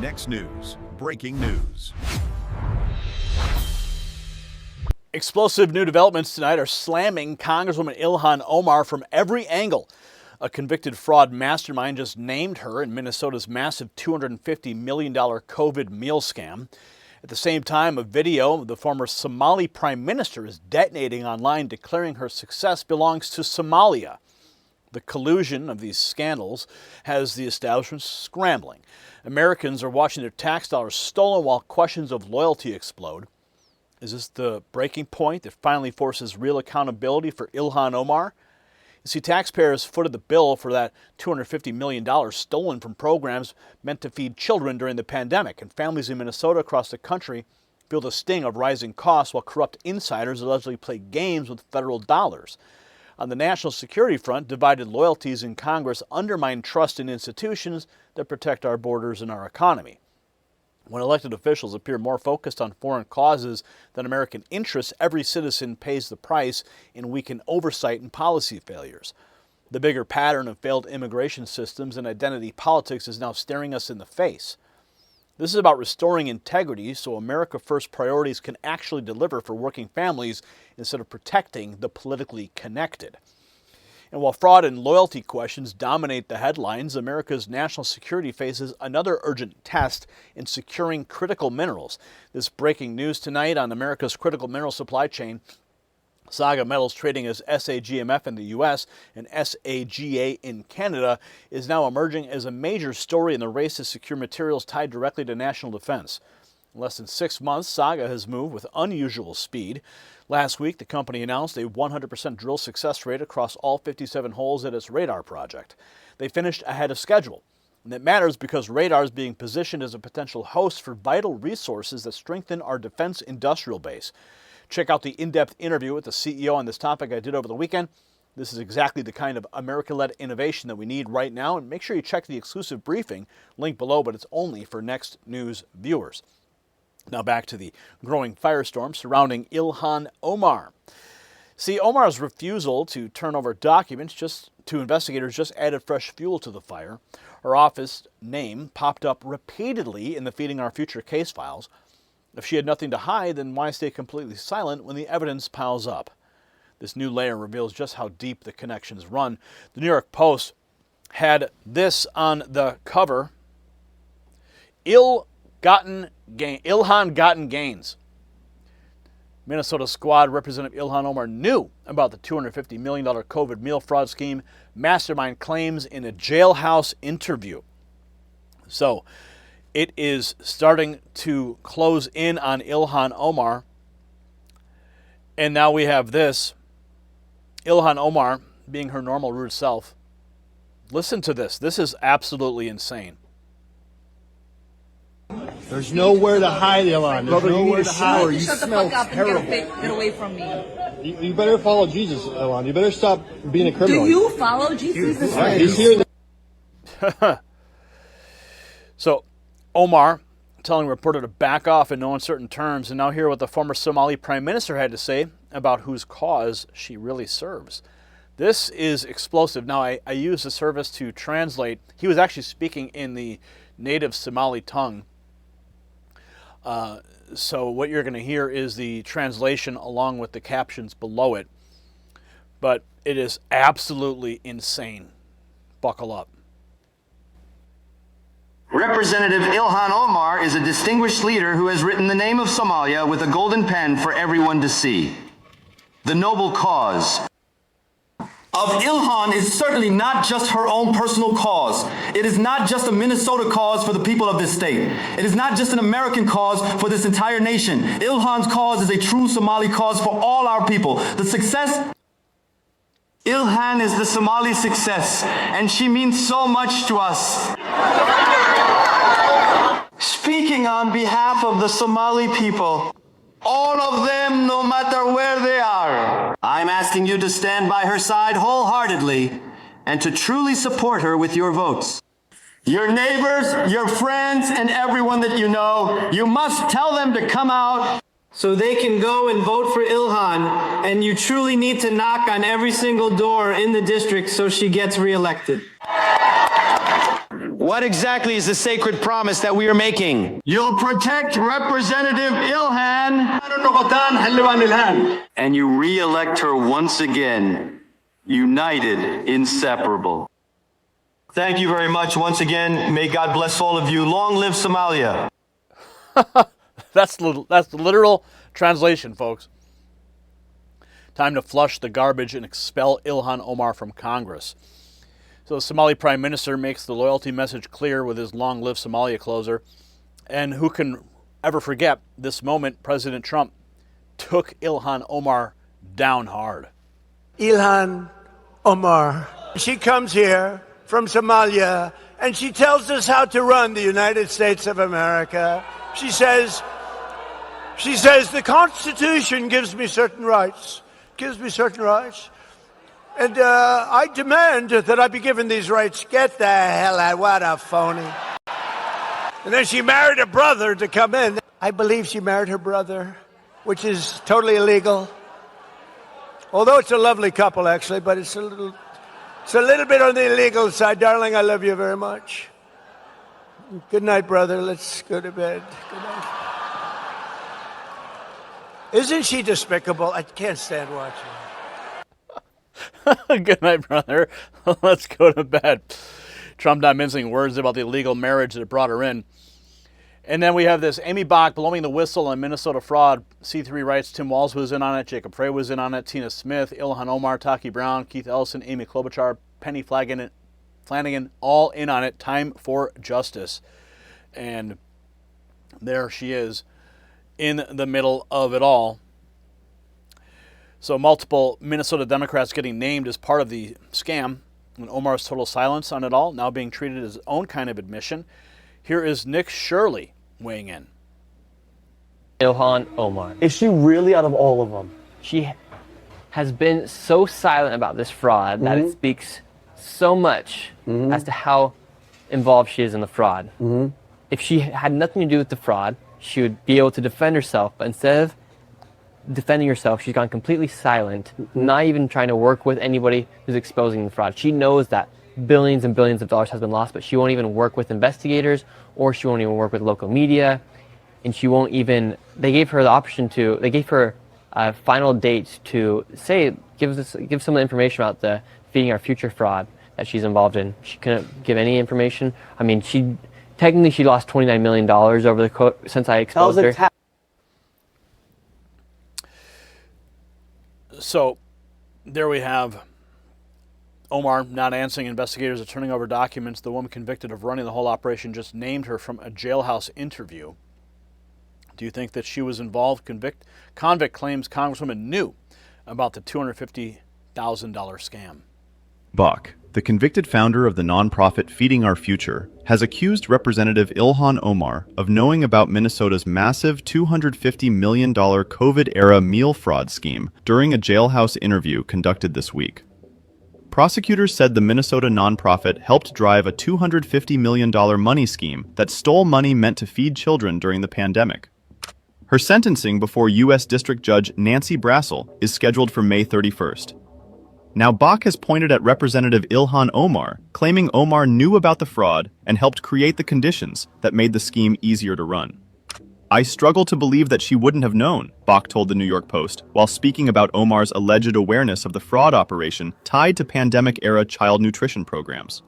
Next news, breaking news. Explosive new developments tonight are slamming Congresswoman Ilhan Omar from every angle. A convicted fraud mastermind just named her in Minnesota's massive $250 million COVID meal scam. At the same time, a video of the former Somali prime minister is detonating online, declaring her success belongs to Somalia. The collusion of these scandals has the establishment scrambling. Americans are watching their tax dollars stolen while questions of loyalty explode. Is this the breaking point that finally forces real accountability for Ilhan Omar? You see, taxpayers footed the bill for that $250 million stolen from programs meant to feed children during the pandemic, and families in Minnesota across the country feel the sting of rising costs while corrupt insiders allegedly play games with federal dollars. On the national security front, divided loyalties in Congress undermine trust in institutions that protect our borders and our economy. When elected officials appear more focused on foreign causes than American interests, every citizen pays the price in weakened oversight and policy failures. The bigger pattern of failed immigration systems and identity politics is now staring us in the face. This is about restoring integrity so America First priorities can actually deliver for working families instead of protecting the politically connected. And while fraud and loyalty questions dominate the headlines, America's national security faces another urgent test in securing critical minerals. This breaking news tonight on America's critical mineral supply chain. SAGA metals trading as SAGMF in the U.S. and SAGA in Canada is now emerging as a major story in the race to secure materials tied directly to national defense. In less than 6 months, SAGA has moved with unusual speed. Last week, the company announced a 100% drill success rate across all 57 holes at its radar project. They finished ahead of schedule. And that matters because radar is being positioned as a potential host for vital resources that strengthen our defense industrial base. Check out the in-depth interview with the CEO on this topic I did over the weekend. This is exactly the kind of America-led innovation that we need right now. And make sure you check the exclusive briefing, link below, but it's only for Next News viewers. Now back to the growing firestorm surrounding Ilhan Omar. See, Omar's refusal to turn over documents to investigators just added fresh fuel to the fire. Her office name popped up repeatedly in the Feeding Our Future case files. If she had nothing to hide, then why stay completely silent when the evidence piles up? This new layer reveals just how deep the connections run. The New York Post had this on the cover. Ilhan gotten gains. Minnesota Squad Representative Ilhan Omar knew about the $250 million COVID meal fraud scheme. Mastermind claims in a jailhouse interview. So it is starting to close in on Ilhan Omar. And now we have this. Ilhan Omar being her normal rude self. Listen to this. This is absolutely insane. There's nowhere to hide, Ilhan. There's nowhere to hide. You shut the fuck up and get away from me. You better follow Jesus, Ilhan. You better stop being a criminal. Do you follow Jesus? He's here. So, Omar telling a reporter to back off in no uncertain terms, and now hear what the former Somali prime minister had to say about whose cause she really serves. This is explosive. Now, I used the service to translate. He was actually speaking in the native Somali tongue. So what you're going to hear is the translation along with the captions below it. But it is absolutely insane. Buckle up. Representative Ilhan Omar is a distinguished leader who has written the name of Somalia with a golden pen for everyone to see. The noble cause of Ilhan is certainly not just her own personal cause. It is not just a Minnesota cause for the people of this state. It is not just an American cause for this entire nation. Ilhan's cause is a true Somali cause for all our people. The success... Ilhan is the Somali success, and she means so much to us. Speaking on behalf of the Somali people, all of them, no matter where they are, I'm asking you to stand by her side wholeheartedly and to truly support her with your votes. Your neighbors, your friends, and everyone that you know, you must tell them to come out so they can go and vote for Ilhan, and you truly need to knock on every single door in the district so she gets reelected. What exactly is the sacred promise that we are making? You'll protect Representative Ilhan. And you re-elect her once again, united, inseparable. Thank you very much once again. May God bless all of you. Long live Somalia. That's the literal translation, folks. Time to flush the garbage and expel Ilhan Omar from Congress. So the Somali Prime Minister makes the loyalty message clear with his Long Live Somalia closer. And who can ever forget this moment President Trump took Ilhan Omar down hard. Ilhan Omar, she comes here from Somalia and she tells us how to run the United States of America. She says the Constitution gives me certain rights. And I demand that I be given these rights. Get the hell out. What a phony. And then she married her brother to come in. I believe she married her brother, which is totally illegal. Although it's a lovely couple, actually, but it's a little bit on the illegal side. Darling, I love you very much. Good night, brother. Let's go to bed. Good night. Isn't she despicable? I can't stand watching her. Good night, brother. Let's go to bed. Trump not mincing words about the illegal marriage that brought her in. And then we have this Amy Bach blowing the whistle on Minnesota fraud. C3 writes Tim Walz was in on it, Jacob Frey was in on it, Tina Smith, Ilhan Omar, Taki Brown, Keith Ellison, Amy Klobuchar, Penny Flanagan, all in on it. Time for justice. And there she is in the middle of it all. So multiple Minnesota Democrats getting named as part of the scam, and Omar's total silence on it all now being treated as his own kind of admission. Here is Nick Shirley weighing in. Ilhan Omar. Is she really out of all of them? She has been so silent about this fraud that it speaks so much as to how involved she is in the fraud. If she had nothing to do with the fraud, she would be able to defend herself, but instead of defending herself, she's gone completely silent, not even trying to work with anybody who's exposing the fraud. She knows that billions and billions of dollars has been lost, but she won't even work with investigators, or she won't even work with local media, and she won't even, they gave her the option to, they gave her a final date to say, give some of the information about the Feeding Our Future fraud that she's involved in. She couldn't give any information. I mean, technically she lost $29 million over the since I exposed her. So there we have Omar not answering investigators or turning over documents. The woman convicted of running the whole operation just named her from a jailhouse interview. Do you think that she was involved? Convict claims Congresswoman knew about the $250,000 scam. Bach, the convicted founder of the nonprofit Feeding Our Future, has accused Representative Ilhan Omar of knowing about Minnesota's massive $250 million COVID-era meal fraud scheme during a jailhouse interview conducted this week. Prosecutors said the Minnesota nonprofit helped drive a $250 million money scheme that stole money meant to feed children during the pandemic. Her sentencing before U.S. District Judge Nancy Brassel is scheduled for May 31st. Now Bach has pointed at Representative Ilhan Omar, claiming Omar knew about the fraud and helped create the conditions that made the scheme easier to run. I struggle to believe that she wouldn't have known, Bach told the New York Post, while speaking about Omar's alleged awareness of the fraud operation tied to pandemic-era child nutrition programs.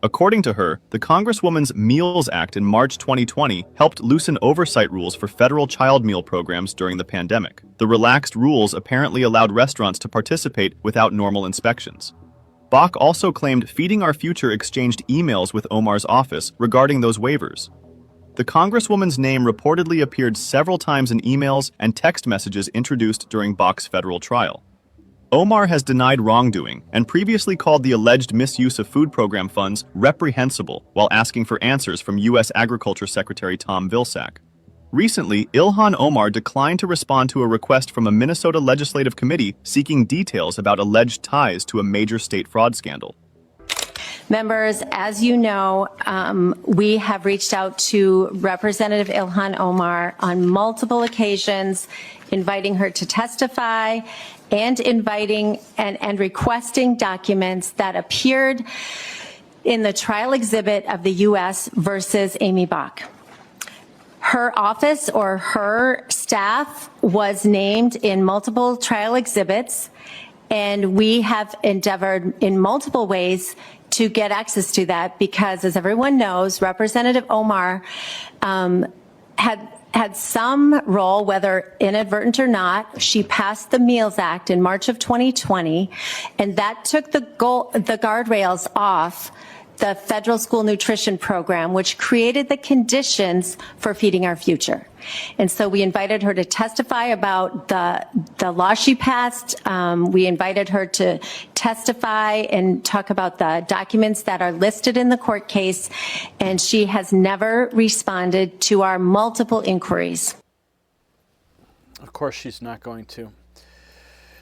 According to her, the Congresswoman's Meals Act in March 2020 helped loosen oversight rules for federal child meal programs during the pandemic. The relaxed rules apparently allowed restaurants to participate without normal inspections. Bach also claimed Feeding Our Future exchanged emails with Omar's office regarding those waivers. The Congresswoman's name reportedly appeared several times in emails and text messages introduced during Bach's federal trial. Omar has denied wrongdoing and previously called the alleged misuse of food program funds reprehensible while asking for answers from U.S. Agriculture Secretary Tom Vilsack. Recently, Ilhan Omar declined to respond to a request from a Minnesota legislative committee seeking details about alleged ties to a major state fraud scandal. Members, as you know, we have reached out to Representative Ilhan Omar on multiple occasions, inviting her to testify and inviting and requesting documents that appeared in the trial exhibit of the U.S. versus Amy Bach. Her office or her staff was named in multiple trial exhibits, and we have endeavored in multiple ways to get access to that because, as everyone knows, Representative Omar had some role, whether inadvertent or not. She passed the Meals Act in March of 2020, and that took the guardrails off the federal school nutrition program, which created the conditions for Feeding Our Future. And so we invited her to testify about the law she passed. We invited her to testify and talk about the documents that are listed in the court case, and she has never responded to our multiple inquiries. Of course she's not going to.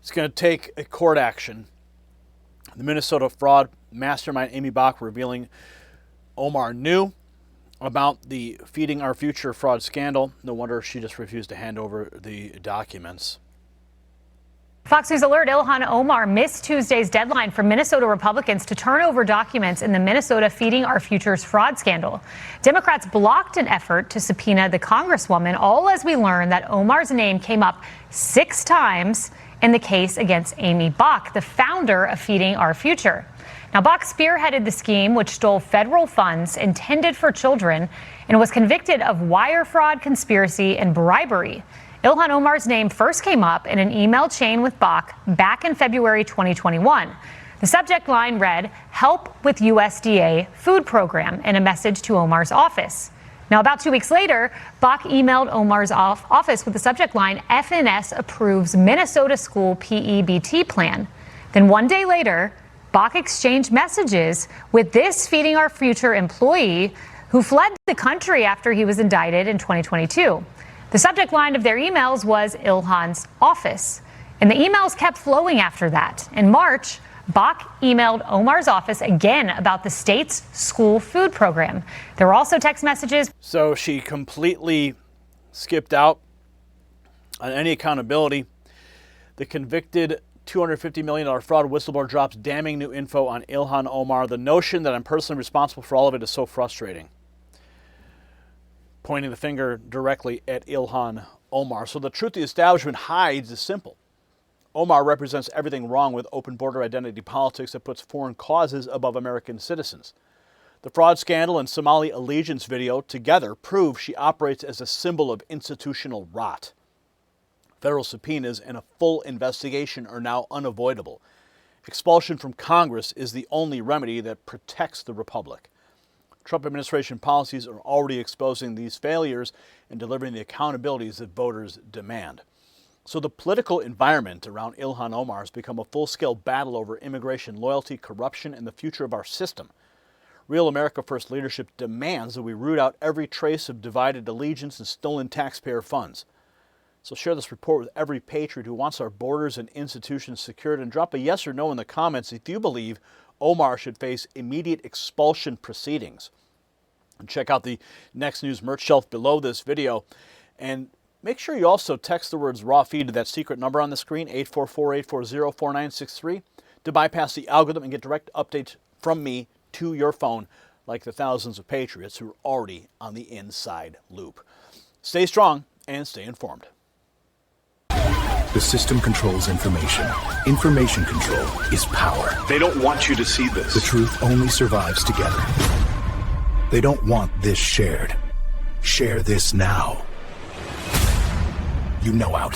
It's going to take a court action. The Minnesota fraud mastermind Amy Bach revealing Omar knew about the Feeding Our Future fraud scandal. No wonder she just refused to hand over the documents. Fox News alert: Ilhan Omar missed Tuesday's deadline for Minnesota Republicans to turn over documents in the Minnesota Feeding Our Futures fraud scandal. Democrats blocked an effort to subpoena the Congresswoman, all as we learned that Omar's name came up 6 times in the case against Amy Bach, the founder of Feeding Our Future. Now, Bach spearheaded the scheme, which stole federal funds intended for children and was convicted of wire fraud, conspiracy, and bribery. Ilhan Omar's name first came up in an email chain with Bach back in February 2021. The subject line read, "Help with USDA food program," and a message to Omar's office. Now, about 2 weeks later, Bach emailed Omar's office with the subject line, "FNS approves Minnesota school PEBT plan." Then 1 day later, Bach exchanged messages with this Feeding Our Future employee who fled the country after he was indicted in 2022. The subject line of their emails was Ilhan's office, and the emails kept flowing after that. In March, Bach emailed Omar's office again about the state's school food program. There were also text messages. So she completely skipped out on any accountability. The convicted $250 million fraud whistleblower drops damning new info on Ilhan Omar. The notion that I'm personally responsible for all of it is so frustrating. Pointing the finger directly at Ilhan Omar. So the truth the establishment hides is simple. Omar represents everything wrong with open border identity politics that puts foreign causes above American citizens. The fraud scandal and Somali allegiance video together prove she operates as a symbol of institutional rot. Federal subpoenas and a full investigation are now unavoidable. Expulsion from Congress is the only remedy that protects the republic. Trump administration policies are already exposing these failures and delivering the accountabilities that voters demand. So the political environment around Ilhan Omar has become a full-scale battle over immigration loyalty, corruption, and the future of our system. Real America First leadership demands that we root out every trace of divided allegiance and stolen taxpayer funds. So share this report with every patriot who wants our borders and institutions secured, and drop a yes or no in the comments if you believe Omar should face immediate expulsion proceedings. And check out the Next News merch shelf below this video. And make sure you also text the words raw feed to that secret number on the screen, 844-840-4963, to bypass the algorithm and get direct updates from me to your phone, like the thousands of patriots who are already on the inside loop. Stay strong and stay informed. The system controls information. Information control is power. They don't want you to see this. The truth only survives together. They don't want this shared. Share this now. You know out.